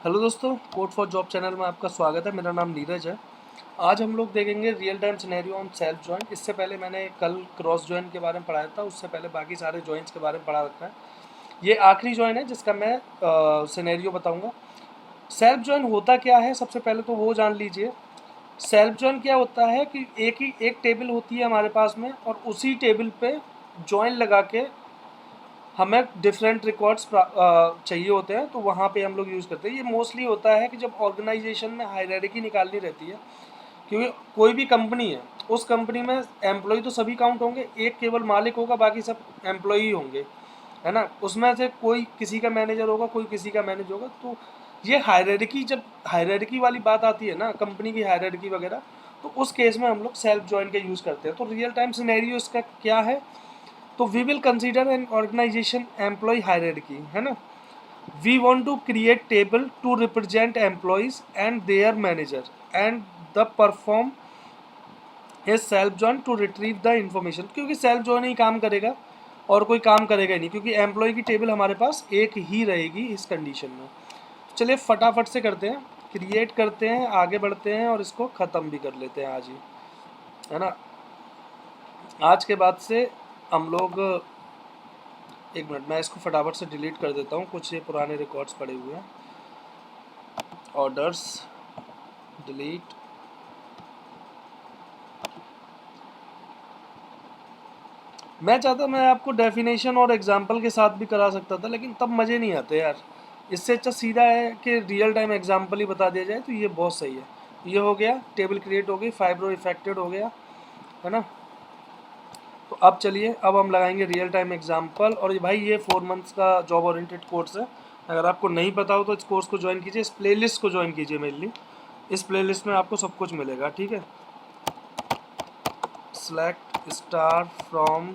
Hello दोस्तों, code for job channel में आपका स्वागत है। मेरा नाम नीरज है। आज हम लोग देखेंगे real time scenario on self join. इससे पहले मैंने कल क्रॉस जॉइन के बारे में पढ़ाया था, उससे पहले बाकी सारे जॉइंस के बारे में पढ़ा रखा है। ये आखिरी जॉइन है जिसका मैं सिनेरियो बताऊंगा। सेल्फ जॉइन होता क्या है, सबसे पहले तो वो जान लीजिए। सेल्फ जॉइन क्या होता है कि एक टेबल होती है हमारे पास में, और उसी टेबल पे जॉइन लगा के हमें डिफरेंट रिकॉर्ड्स चाहिए होते हैं, तो वहाँ पे हम लोग यूज़ करते हैं। ये मोस्टली होता है कि जब ऑर्गेनाइजेशन में हायरार्की निकालनी रहती है, क्योंकि कोई भी कंपनी है, उस कंपनी में एम्प्लॉय तो सभी काउंट होंगे, एक केवल मालिक होगा, बाकी सब एम्प्लॉई होंगे, है ना। उसमें से कोई किसी का मैनेजर होगा, कोई किसी का मैनेजर होगा। तो ये हायरार्की, जब हायरार्की वाली बात आती है ना, कंपनी की हायरार्की वगैरह, तो उस केस में हम लोग सेल्फ जॉइन के यूज़ करते हैं। तो रियल टाइम सिनेरियो इसका क्या है, तो we will consider an organisation employee hierarchy, है ना। We want to create table to represent employees and their manager and the perform a self join to retrieve the information. क्योंकि self join ही काम करेगा और कोई काम करेगा ही नहीं, क्योंकि एम्प्लॉय की टेबल हमारे पास एक ही रहेगी इस कंडीशन में। चलिए फटाफट से करते हैं, क्रिएट करते हैं, आगे बढ़ते हैं और इसको ख़त्म भी कर लेते हैं आज ही, है ना। आज के बाद से हम लोग, एक मिनट, मैं इसको फटाफट से डिलीट कर देता हूँ, कुछ ये पुराने रिकॉर्ड्स पड़े हुए हैं। Orders delete. मैं चाहता, मैं आपको डेफिनेशन और एग्जांपल के साथ भी करा सकता था, लेकिन तब मज़े नहीं आते यार। इससे अच्छा सीधा है कि रियल टाइम एग्जांपल ही बता दिया जाए, तो ये बहुत सही है। ये हो गया, टेबल क्रिएट हो गई, फाइब्रो इफेक्टेड हो गया, है ना। तो अब चलिए, अब हम लगाएंगे रियल टाइम एग्जांपल। और ये भाई, ये 4 मंथ्स का जॉब ओरिएंटेड कोर्स है। अगर आपको नहीं पता हो तो इस कोर्स को ज्वाइन कीजिए, इस प्लेलिस्ट को ज्वाइन कीजिए मेनली। इस प्लेलिस्ट में आपको सब कुछ मिलेगा, ठीक है। Select star from,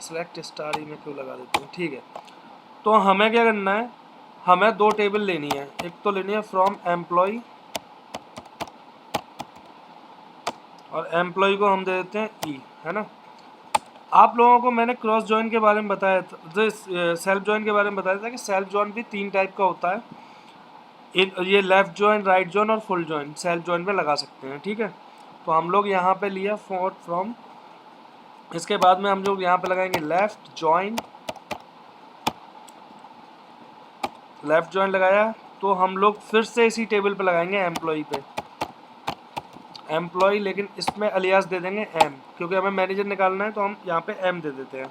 select star ही में क्यों लगा देते हैं, ठीक है। तो हमें क्या करना है, हमें दो टेबल लेनी है। एक तो लेनी है फ्रॉम एम्प्लॉय, और एम्प्लॉय को हम दे देते हैं ई, है ना। आप लोगों को मैंने क्रॉस जॉइन के बारे में बताया था, सेल्फ जॉइन के बारे में बताया था कि सेल्फ जॉइन भी 3 टाइप का होता है। ये लेफ्ट जॉइन, राइट जॉइन और फुल जॉइन सेल्फ जॉइन पे लगा सकते हैं, ठीक है। तो हम लोग यहाँ पे लिया फॉर फ्रॉम, इसके बाद में हम लोग यहाँ पे लगाएंगे लेफ्ट जॉइन। लेफ्ट जॉइन लगाया तो हम लोग फिर से इसी टेबल पे लगाएंगे एम्प्लॉय पे, एम्प्लॉय, लेकिन इसमें अलियास दे देंगे एम, क्योंकि हमें मैनेजर निकालना है, तो हम यहाँ पे एम दे देते हैं।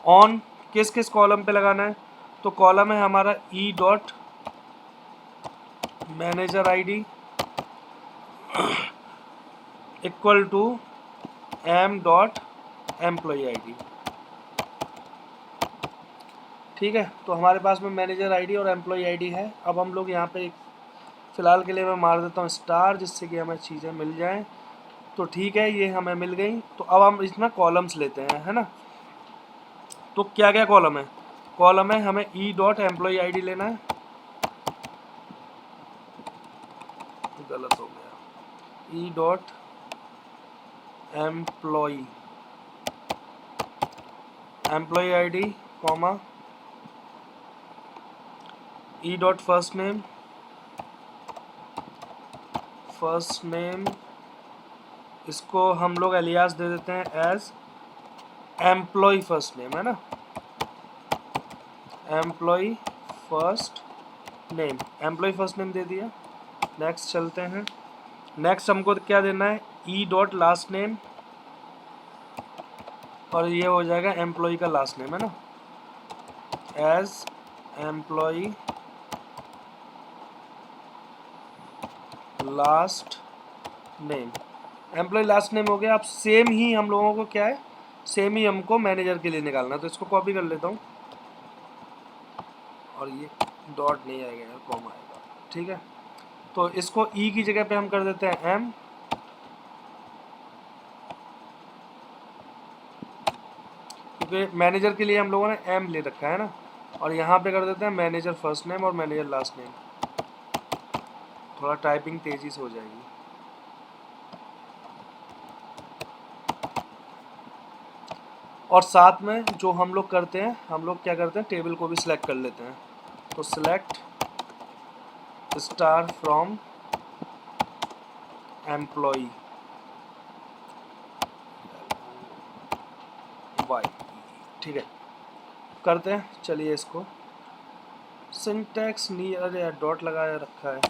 ऑन किस किस कॉलम पे लगाना है, तो कॉलम है हमारा E dot manager ID equal to M dot employee ID, ठीक है। तो हमारे पास में मैनेजर आईडी और एम्प्लॉय आईडी है। अब हम लोग यहाँ पे फ़िलहाल के लिए मैं मार देता हूँ स्टार, जिससे कि हमें चीज़ें मिल जाएं। तो ठीक है, ये हमें मिल गई। तो अब हम इसमें कॉलम्स लेते हैं, है ना। तो क्या क्या कॉलम है, कॉलम है हमें ई डॉट एम्प्लॉय आईडी लेना है, गलत हो गया, E dot employee, employee ID comma E dot first name, first name, इसको हम लोग एलियास दे देते हैं एज एम्प्लॉय फर्स्ट नेम, है ना, employ first name, employ first name दे दिया। नेक्स्ट चलते हैं। नेक्स्ट हमको क्या देना है, ई डॉट लास्ट नेम, और ये हो जाएगा एम्प्लॉय का लास्ट नेम, है ना, as employee last name, employee last name हो गया। अब सेम ही हम लोगों को क्या है, सेम ही हमको मैनेजर के लिए निकालना है। तो इसको कॉपी कर लेता हूँ, और ये डॉट नहीं आएगा यार, कॉमा आएगा, ठीक है। तो इसको ई की जगह पे हम कर देते हैं एम, क्योंकि मैनेजर के लिए हम लोगों ने एम ले रखा है ना। और यहाँ पे कर देते हैं मैनेजर फर्स्ट नेम और मैनेजर लास्ट नेम, थोड़ा टाइपिंग तेज़ी से हो जाएगी। और साथ में जो हम लोग करते हैं, हम लोग क्या करते हैं, टेबल को भी सिलेक्ट कर लेते हैं। तो select star from employee Y, ठीक है, करते हैं। चलिए इसको सिंटैक्स नहीं, अरे यार डॉट लगाया रखा है,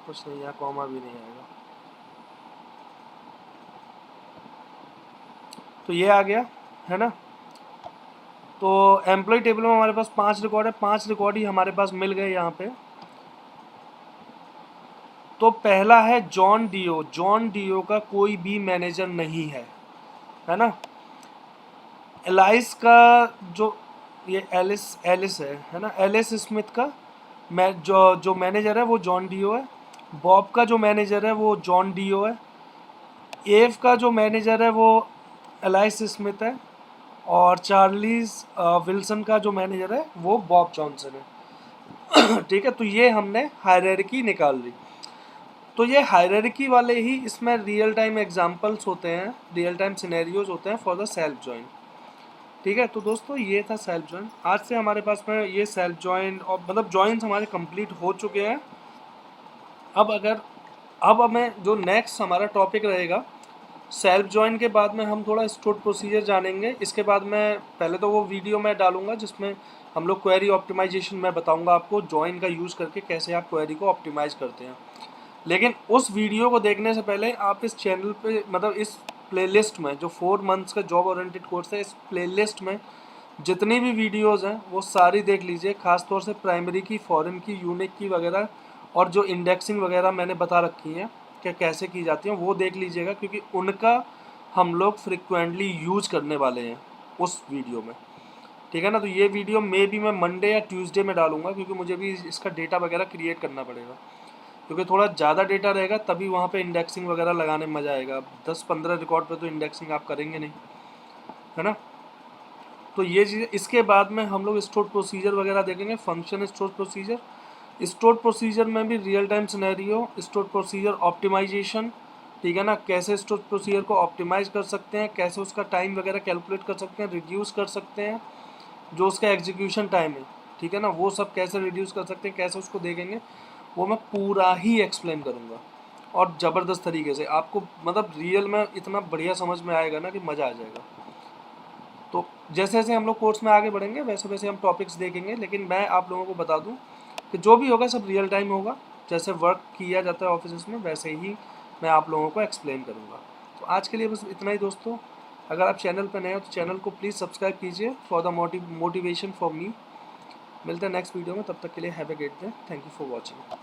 कुछ नहीं, यहाँ कॉमा भी नहीं आएगा। तो ये आ गया है ना। तो एम्प्लॉय टेबल में हमारे पास 5 रिकॉर्ड है, 5 रिकॉर्ड ही हमारे पास मिल गए यहाँ पे। तो पहला है जॉन डीओ। जॉन डीओ का कोई भी मैनेजर नहीं है ना। एलाइस का जो ये एलिस एलिस है ना, एलिस स्मिथ का जो मैनेजर है वो जॉन डीओ है। बॉब का जो मैनेजर है वो जॉन डीओ है। एव का जो मैनेजर है वो एलाइस स्मिथ है। और चार्लीज विल्सन का जो मैनेजर है वो बॉब जॉनसन है। ठीक है, तो ये हमने हायरार्की निकाल ली। तो ये हायरार्की वाले ही इसमें रियल टाइम एग्जांपल्स होते हैं, रियल टाइम सिनेरियोज होते हैं फॉर द सेल्फ जॉइन। ठीक है, तो दोस्तों ये था सेल्फ जॉइन। आज से हमारे पास में ये सेल्फ जॉइन और मतलब जॉइंस हमारे कंप्लीट हो चुके हैं। अब हमें जो नेक्स्ट हमारा टॉपिक रहेगा सेल्फ जॉइन के बाद में हम थोड़ा स्टोर प्रोसीजर जानेंगे। इसके बाद में पहले तो वो वीडियो मैं डालूंगा जिसमें हम लोग क्वेरी ऑप्टिमाइजेशन में बताऊंगा आपको जॉइन का यूज़ करके कैसे आप क्वेरी को ऑप्टिमाइज करते हैं। लेकिन उस वीडियो को देखने से पहले आप इस चैनल पे मतलब इस प्लेलिस्ट में जो 4 मंथ्स का जॉब ओरिएंटेड कोर्स है, इस प्लेलिस्ट में जितनी भी वीडियोस हैं वो सारी देख लीजिए। खासतौर से प्राइमरी की, फॉरेन की, यूनिक की वगैरह, और जो इंडेक्सिंग वगैरह मैंने बता रखी हैं कि कैसे की जाती हैं वो देख लीजिएगा, क्योंकि उनका हम लोग फ्रिक्वेंटली यूज करने वाले हैं उस वीडियो में। ठीक है ना। तो ये वीडियो भी मैं मंडे या ट्यूसडे में डालूंगा, क्योंकि मुझे भी इसका डेटा वगैरह क्रिएट करना पड़ेगा, क्योंकि थोड़ा ज़्यादा डेटा रहेगा तभी वहाँ पे इंडेक्सिंग वगैरह लगाने में मज़ा आएगा। 10-15 रिकॉर्ड पे तो इंडेक्सिंग आप करेंगे नहीं, है ना। तो ये चीज़, इसके बाद में हम लोग स्टोर प्रोसीजर वगैरह देखेंगे, function store procedure. Store procedure में भी real time scenario, store procedure optimisation, ठीक है ना, कैसे स्टोर प्रोसीजर को ऑप्टिमाइज कर सकते हैं, कैसे उसका टाइम वगैरह कैलकुलेट कर सकते हैं, रिड्यूस कर सकते हैं, जो उसका एग्जीक्यूशन टाइम है, ठीक है ना, वो सब कैसे रिड्यूस कर सकते हैं, कैसे उसको देखेंगे, वो मैं पूरा ही एक्सप्लेन करूँगा और ज़बरदस्त तरीके से आपको, मतलब रियल में इतना बढ़िया समझ में आएगा ना कि मज़ा आ जाएगा। तो जैसे जैसे हम लोग कोर्स में आगे बढ़ेंगे वैसे वैसे हम टॉपिक्स देखेंगे, लेकिन मैं आप लोगों को बता दूं कि जो भी होगा सब रियल टाइम होगा, जैसे वर्क किया जाता है ऑफिस में वैसे ही मैं आप लोगों को एक्सप्लेन करूँगा। तो आज के लिए बस इतना ही दोस्तों। अगर आप चैनल पर नए हो तो चैनल को प्लीज़ सब्सक्राइब कीजिए for the motivation for me. मिलते हैं नेक्स्ट वीडियो में, तब तक के लिए have a great day. Thank you for watching.